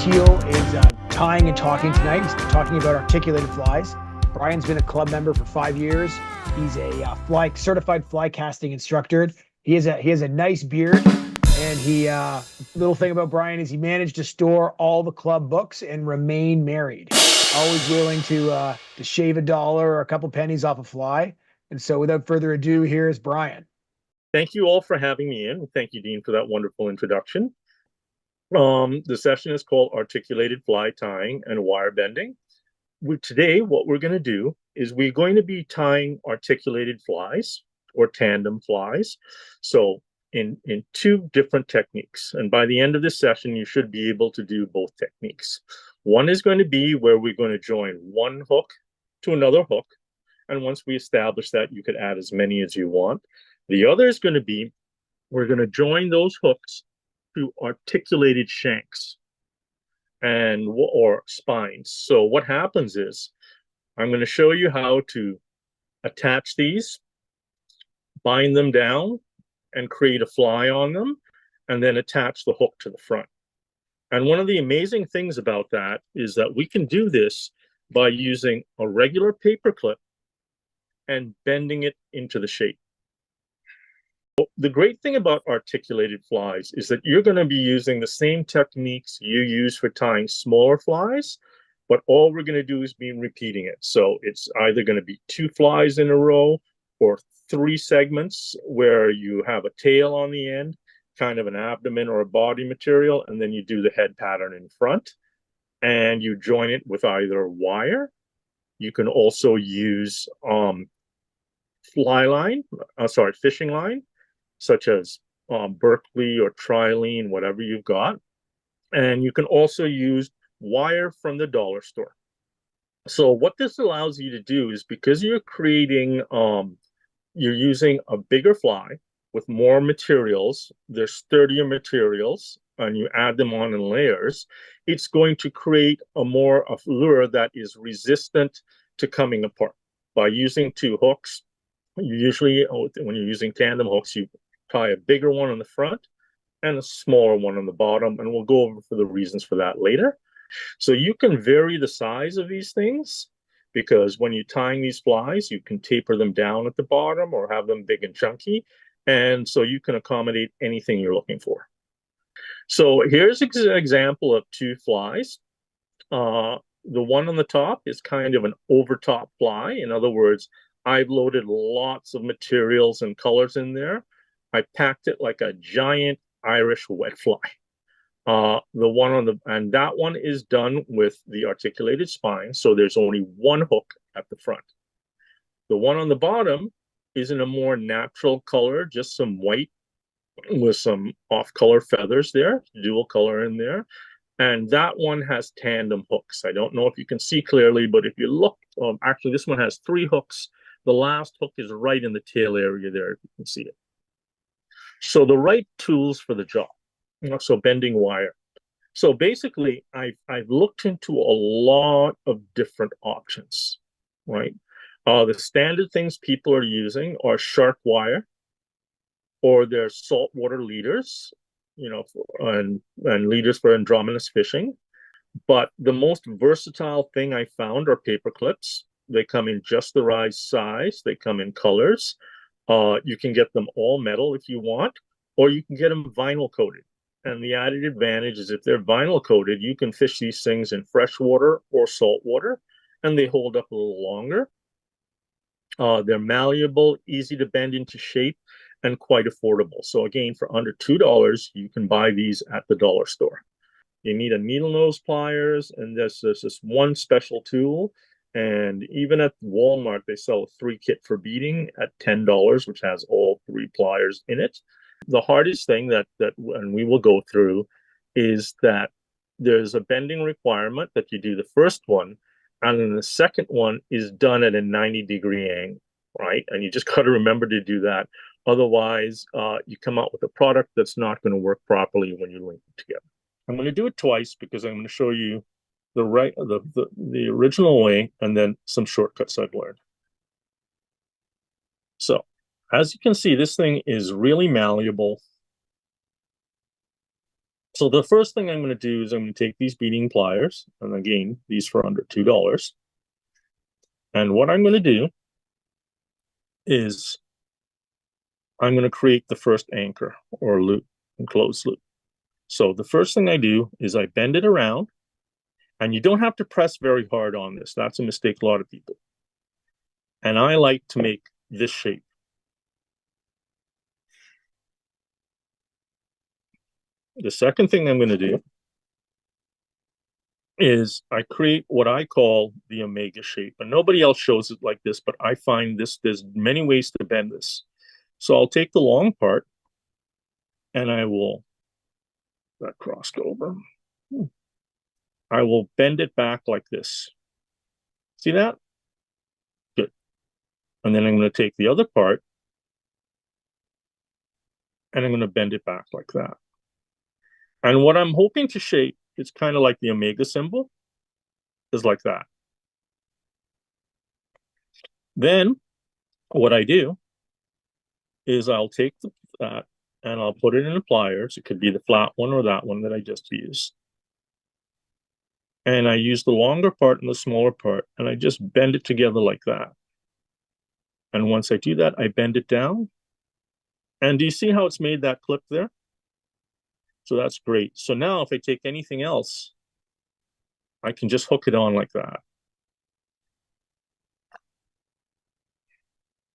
Teal is tying and talking tonight. He's talking about articulated flies. Brian's been a club member for 5 years. He's a certified fly casting instructor. He has a nice beard, and little thing about Brian is he managed to store all the club books and remain married. Always willing to shave $1 or a couple pennies off a fly. And so, without further ado, here's Brian. Thank you all for having me in. Thank you, Dean, for that wonderful introduction. The session is called Articulated Fly Tying and Wire Bending. Today, what we're going to do is we're going to be tying articulated flies or tandem flies. So in two different techniques. And by the end of this session, you should be able to do both techniques. One is going to be where we're going to join one hook to another hook. And once we establish that, you could add as many as you want. The other is going to be, we're going to join those hooks to articulated shanks or spines. So what happens is, I'm going to show you how to attach these, bind them down, and create a fly on them, and then attach the hook to the front. And one of the amazing things about that is that we can do this by using a regular paper clip and bending it into the shape. The great thing about articulated flies is that you're going to be using the same techniques you use for tying smaller flies, but all we're going to do is be repeating it. So it's either going to be 2 flies in a row or 3 segments where you have a tail on the end, kind of an abdomen or a body material, and then you do the head pattern in front, and you join it with either wire. You can also use fishing line, such as Berkeley or Trilene, whatever you've got. And you can also use wire from the dollar store. So what this allows you to do is, because you're creating, you're using a bigger fly with more materials, they're sturdier materials, and you add them on in layers, it's going to create a lure that is resistant to coming apart. By using 2 hooks, you usually, when you're using tandem hooks, you tie a bigger one on the front and a smaller one on the bottom, and we'll go over for the reasons for that later. So you can vary the size of these things, because when you're tying these flies, you can taper them down at the bottom or have them big and chunky, and so you can accommodate anything you're looking for. So here's an example of 2 flies. The one on the top is kind of an overtop fly. In other words, I've loaded lots of materials and colors in there. I packed it like a giant Irish wet fly. And that one is done with the articulated spine, so there's only 1 hook at the front. The one on the bottom is in a more natural color, just some white with some off-color feathers there, dual color in there. And that one has tandem hooks. I don't know if you can see clearly, but if you look, actually this one has 3 hooks. The last hook is right in the tail area there, if you can see it. So the right tools for the job, so bending wire. So basically, I've looked into a lot of different options, right? The standard things people are using are shark wire, or they're saltwater leaders, and leaders for andromynous fishing. But the most versatile thing I found are paper clips. They come in just the right size. They come in colors. You can get them all metal if you want, or you can get them vinyl coated. And the added advantage is, if they're vinyl coated, you can fish these things in freshwater or saltwater, and they hold up a little longer. They're malleable, easy to bend into shape, and quite affordable. So again, for under $2, you can buy these at the dollar store. You need a needle nose pliers, and there's this one special tool. And even at Walmart, they sell a 3 kit for beading at $10, which has all 3 pliers in it. The hardest thing and we will go through, is that there's a bending requirement that you do the first one, and then the second one is done at a 90-degree angle, right? And you just got to remember to do that. Otherwise, you come out with a product that's not going to work properly when you link it together. I'm going to do it twice, because I'm going to show you the original way, and then some shortcuts I've learned. So as you can see, this thing is really malleable. So the first thing I'm going to do is I'm going to take these beading pliers, and again, these for under $2. And what I'm going to do is I'm going to create the first anchor or loop and closed loop. So the first thing I do is I bend it around, and you don't have to press very hard on this. That's a mistake a lot of people. And I like to make this shape. The second thing I'm going to do is I create what I call the omega shape. And nobody else shows it like this, but I find there's many ways to bend this. So I'll take the long part and I will, that crossed over. I will bend it back like this. See that? Good. And then I'm going to take the other part and I'm going to bend it back like that. And what I'm hoping to shape is kind of like the omega symbol, is like that. Then what I do is I'll take that and I'll put it in the pliers. It could be the flat one or that one that I just used. And I use the longer part and the smaller part, and I just bend it together like that. And once I do that, I bend it down. And do you see how it's made that clip there? So that's great. So now if I take anything else, I can just hook it on like that.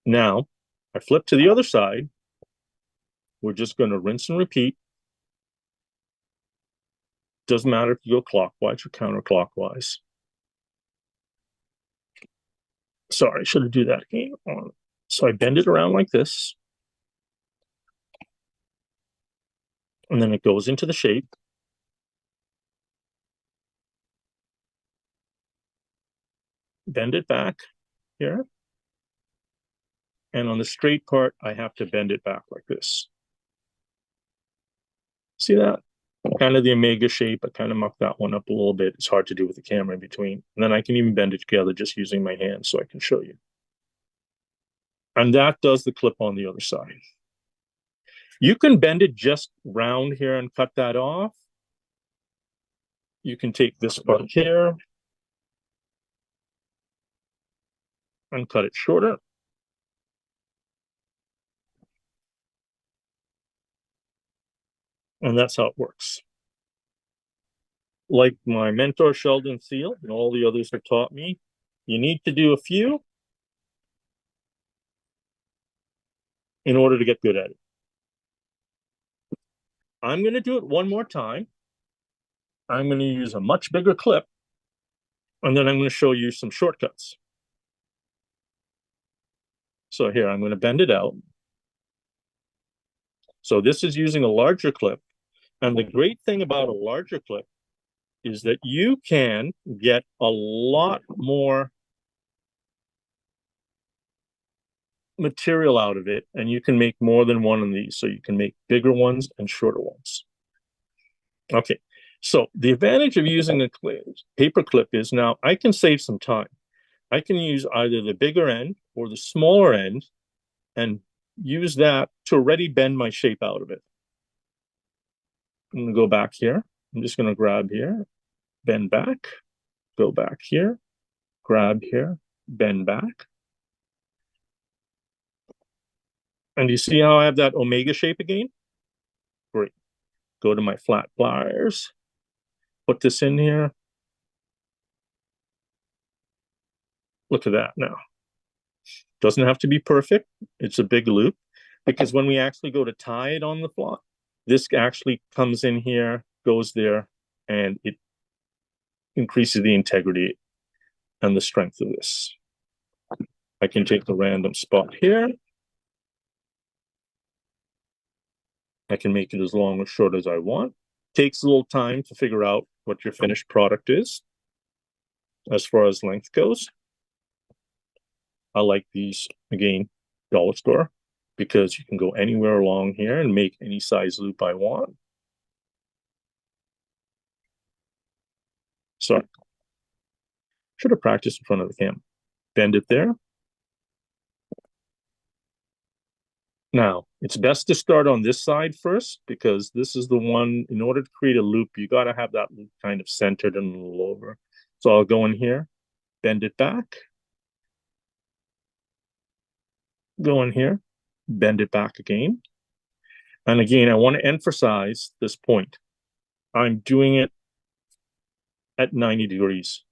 Now, I flip to the other side. We're just going to rinse and repeat. Doesn't matter if you go clockwise or counterclockwise. Sorry, I should have do that again. So I bend it around like this. And then it goes into the shape. Bend it back here. And on the straight part, I have to bend it back like this. See that? Kind of the omega shape. I kind of mucked that one up a little bit. It's hard to do with the camera in between. And then I can even bend it together just using my hands so I can show you. And that does the clip on the other side. You can bend it just round here and cut that off. You can take this part here and cut it shorter. And that's how it works. Like my mentor, Sheldon Seal, and all the others have taught me, you need to do a few in order to get good at it. I'm going to do it one more time. I'm going to use a much bigger clip, and then I'm going to show you some shortcuts. So here, I'm going to bend it out. So this is using a larger clip. And the great thing about a larger clip is that you can get a lot more material out of it, and you can make more than one of these. So you can make bigger ones and shorter ones. Okay, so the advantage of using a paper clip is now I can save some time. I can use either the bigger end or the smaller end and use that to already bend my shape out of it. I'm going to go back here. I'm just going to grab here, bend back, go back here, grab here, bend back. And you see how I have that omega shape again? Great. Go to my flat pliers, put this in here. Look at that now. Doesn't have to be perfect. It's a big loop because when we actually go to tie it on the fly, this actually comes in here, goes there, and it increases the integrity and the strength of this. I can take the random spot here. I can make it as long or short as I want. Takes a little time to figure out what your finished product is as far as length goes. I like these, again, dollar store, because you can go anywhere along here and make any size loop I want. So should have practiced in front of the camera. Bend it there. Now, it's best to start on this side first because this is the one, in order to create a loop, you got to have that loop kind of centered and a little over. So I'll go in here, bend it back, go in here, bend it back again. And again, I want to emphasize this point. I'm doing it at 90 degrees.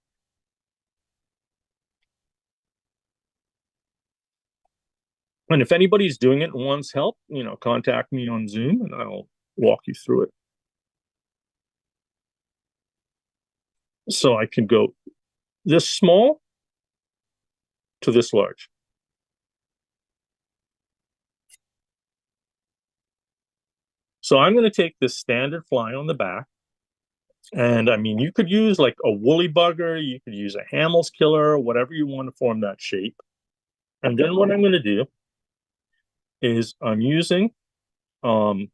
And if anybody's doing it and wants help, contact me on Zoom and I'll walk you through it. So I can go this small to this large. So I'm going to take this standard fly on the back. And I mean, you could use like a woolly bugger, you could use a Hamel's killer, whatever you want to form that shape. And then what I'm going to do is I'm using wire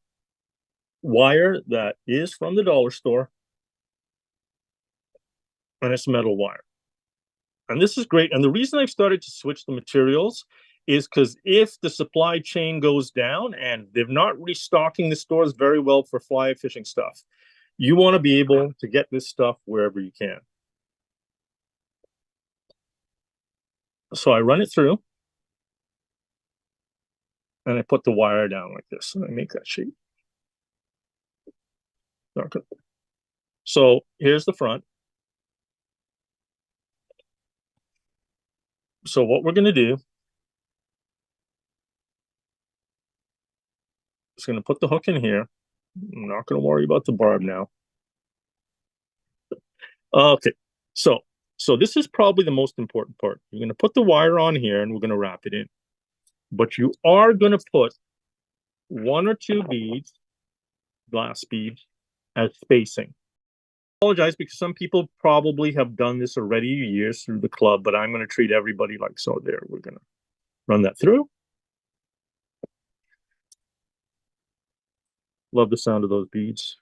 that is from the dollar store, and it's metal wire. And this is great. And the reason I've started to switch the materials is because if the supply chain goes down and they're not restocking the stores very well for fly fishing stuff, you want to be able to get this stuff wherever you can. So I run it through and I put the wire down like this and I make that shape. Okay. So here's the front. So what we're going to do is going to put the hook in here. I'm not going to worry about the barb now. Okay. So this is probably the most important part. You're going to put the wire on here and we're going to wrap it in. But you are going to put 1 or 2 beads, glass beads, as spacing. I apologize because some people probably have done this already years through the club, but I'm going to treat everybody like so. There, we're going to run that through. Love the sound of those beads.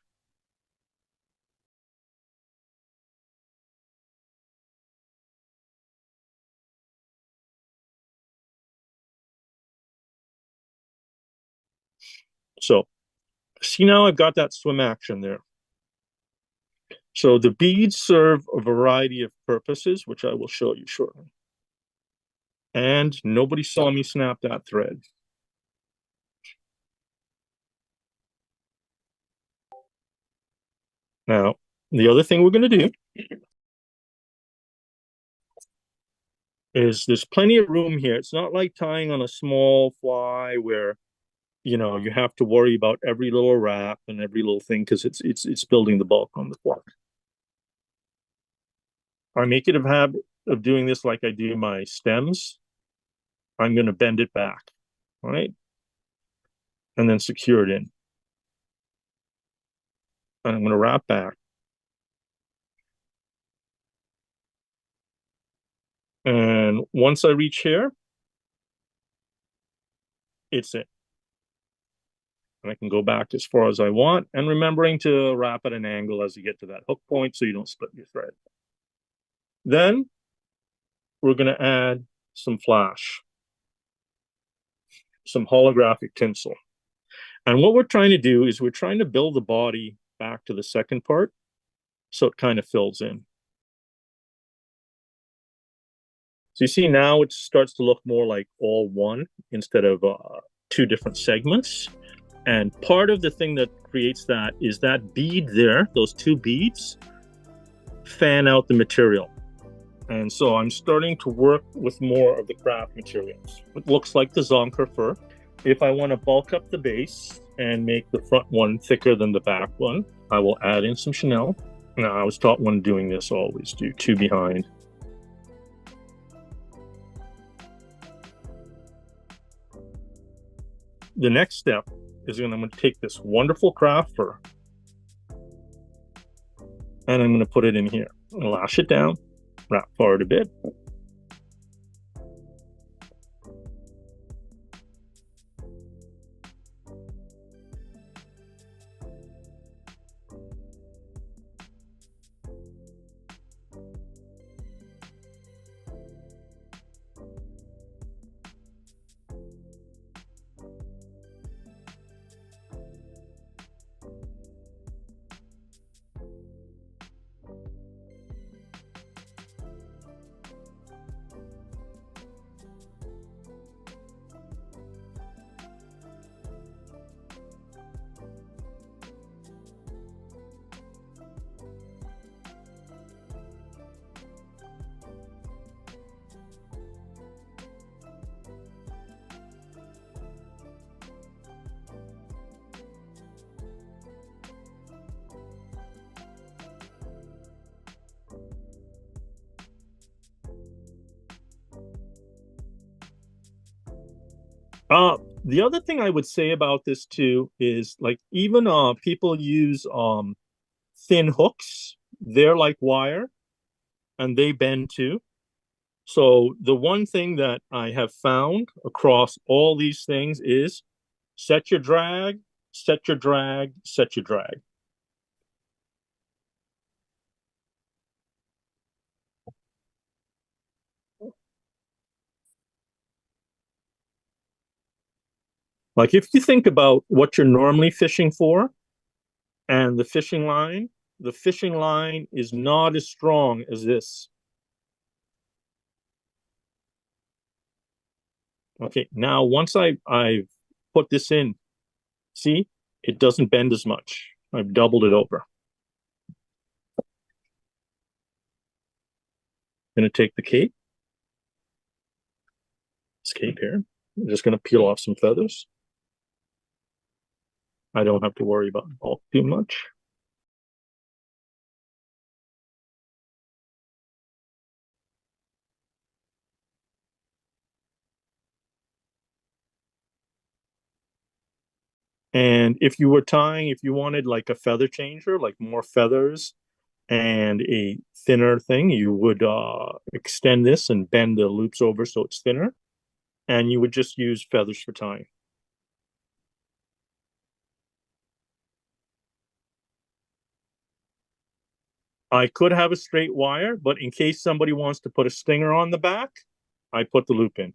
So see, now I've got that swim action there. So the beads serve a variety of purposes, which I will show you shortly. And nobody saw me snap that thread. Now, the other thing we're going to do is there's plenty of room here. It's not like tying on a small fly where, you have to worry about every little wrap and every little thing because it's building the bulk on the fly. I make it a habit of doing this like I do my stems. I'm going to bend it back, right? And then secure it in. And I'm going to wrap back. And once I reach here, it's it. And I can go back as far as I want, and remembering to wrap at an angle as you get to that hook point so you don't split your thread. Then we're going to add some flash, some holographic tinsel. And what we're trying to do is we're trying to build the body back to the second part so it kind of fills in. So you see now it starts to look more like all one instead of 2 different segments. And part of the thing that creates that is that bead there, those 2 beads, fan out the material. And so I'm starting to work with more of the craft materials. It looks like the Zonker fur. If I want to bulk up the base and make the front one thicker than the back one, I will add in some chenille. Now, I was taught when doing this, always do 2 behind. The next step is I'm going to take this wonderful craft fur and I'm going to put it in here. Lash it down, wrap forward a bit. The other thing I would say about this too is like even people use thin hooks. They're like wire and they bend too. So the one thing that I have found across all these things is set your drag, set your drag, set your drag. Like if you think about what you're normally fishing for and the fishing line is not as strong as this. Okay, now once I've put this in, see, it doesn't bend as much. I've doubled it over. I'm gonna take the cape, this cape here. I'm just gonna peel off some feathers. I don't have to worry about bulk too much. And if you were tying, if you wanted like a feather changer, like more feathers and a thinner thing, you would extend this and bend the loops over so it's thinner. And you would just use feathers for tying. I could have a straight wire, but in case somebody wants to put a stinger on the back, I put the loop in.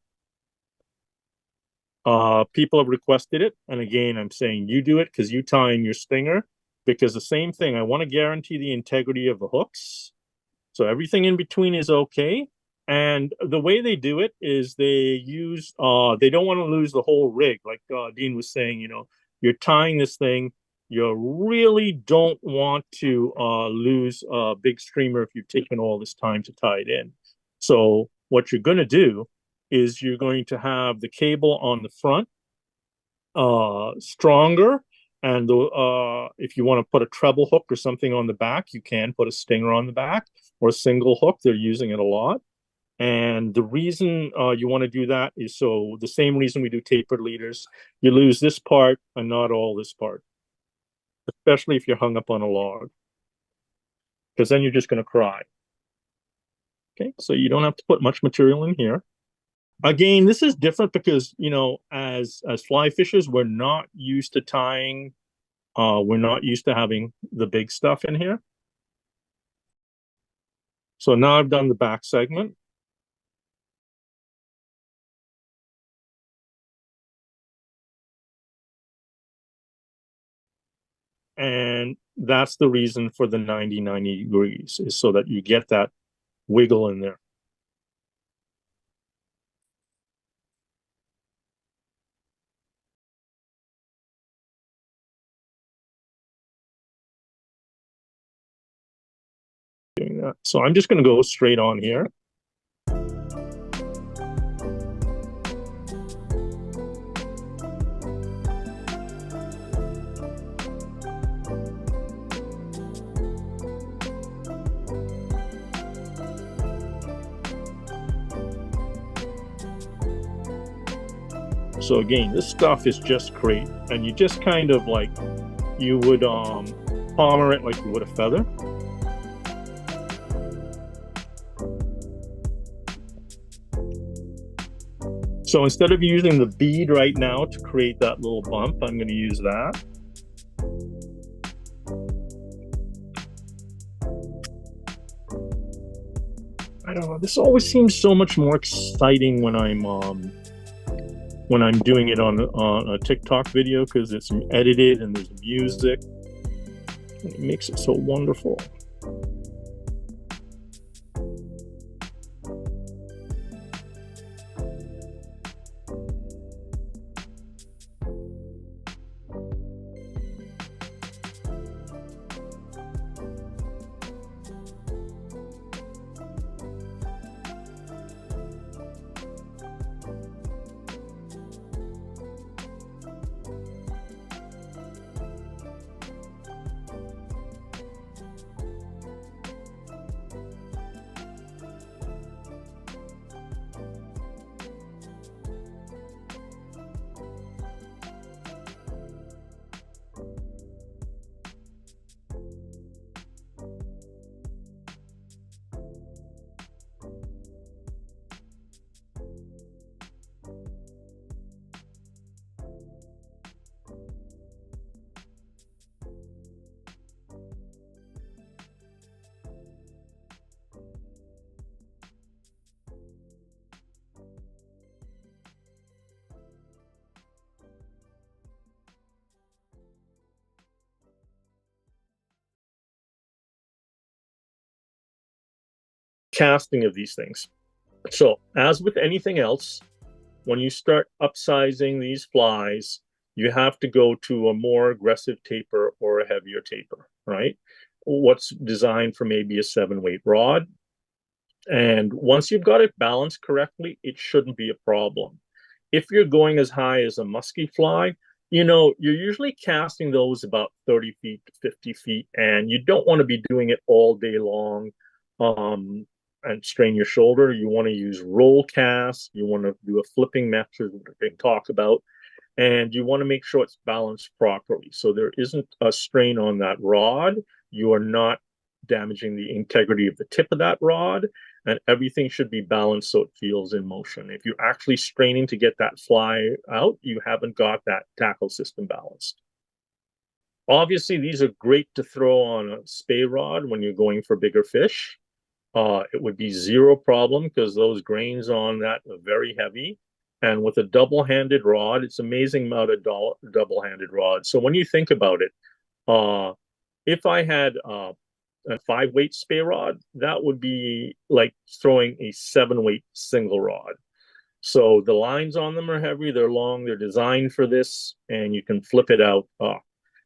People have requested it, and again, I'm saying you do it because you tie in your stinger. Because the same thing, I want to guarantee the integrity of the hooks, so everything in between is okay. And the way they do it is they use they don't want to lose the whole rig, like Dean was saying. You know, you're tying this thing. You really don't want to lose a big streamer if you've taken all this time to tie it in. So what you're going to do is you're going to have the cable on the front stronger, and if you want to put a treble hook or something on the back, you can put a stinger on the back or a single hook. They're using it a lot. And the reason you want to do that is so the same reason we do tapered leaders, you lose this part and not all this part, especially if you're hung up on a log, because then you're just going to cry. Okay, so you don't have to put much material in here. Again, this is different because, you know, as fly fishers, we're not used to tying, we're not used to having the big stuff in here. So now I've done the back segment. And that's the reason for the 90 degrees, is so that you get that wiggle in there. Doing that. So I'm just going to go straight on here. So again, this stuff is just great, and you just kind of like, you would palmer it like you would a feather. So instead of using the bead right now to create that little bump, I'm going to use that. I don't know, this always seems so much more exciting when I'm doing it on a TikTok video, because it's edited and there's music. And it makes it so wonderful. casting of these things. So, as with anything else, when you start upsizing these flies, you have to go to a more aggressive taper or a heavier taper, right? What's designed for maybe a 7-weight rod. And once you've got it balanced correctly, it shouldn't be a problem. If you're going as high as a musky fly, you're usually casting those about 30 feet to 50 feet, and you don't want to be doing it all day long and strain your shoulder. You want to use roll casts. You want to do a flipping method, which we can talk about, and you want to make sure it's balanced properly. So there isn't a strain on that rod. You are not damaging the integrity of the tip of that rod, and everything should be balanced so it feels in motion. If you're actually straining to get that fly out, you haven't got that tackle system balanced. Obviously, these are great to throw on a spey rod when you're going for bigger fish. It would be zero problem because those grains on that are very heavy. And with a double-handed rod, it's amazing amount of double-handed rod. So when you think about it, if I had a 5-weight spey rod, that would be like throwing a 7-weight single rod. So the lines on them are heavy, they're long, they're designed for this, and you can flip it out.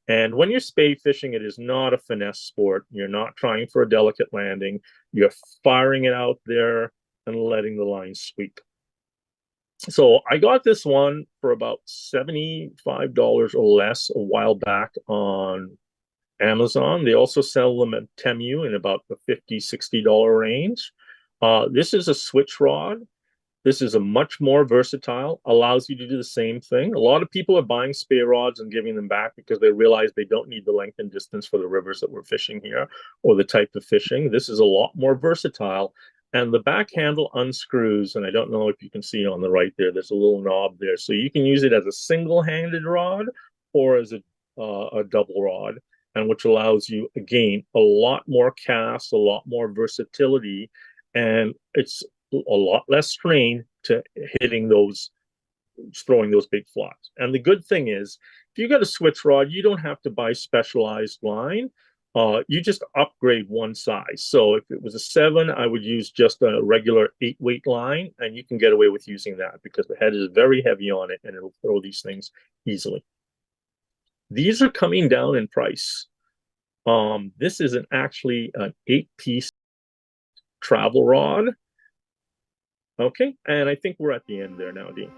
And when you're spey fishing, it is not a finesse sport. You're not trying for a delicate landing. You're firing it out there and letting the line sweep. So I got this one for about $75 or less a while back on Amazon. They also sell them at Temu in about the $50-$60 range. This is a switch rod. This is a much more versatile, allows you to do the same thing. A lot of people are buying spey rods and giving them back because they realize they don't need the length and distance for the rivers that we're fishing here or the type of fishing. This is a lot more versatile. And the back handle unscrews, and I don't know if you can see on the right there, there's a little knob there. So you can use it as a single-handed rod or as a double rod, and which allows you, again, a lot more casts, a lot more versatility, and it's a lot less strain to hitting those, throwing those big flies. And the good thing is, if you got a switch rod, you don't have to buy specialized line. You just upgrade one size. So if it was a 7, I would use just a regular 8-weight line, and you can get away with using that because the head is very heavy on it and it'll throw these things easily. These are coming down in price. This is actually an 8-piece travel rod. Okay, and I think we're at the end there now, Dean.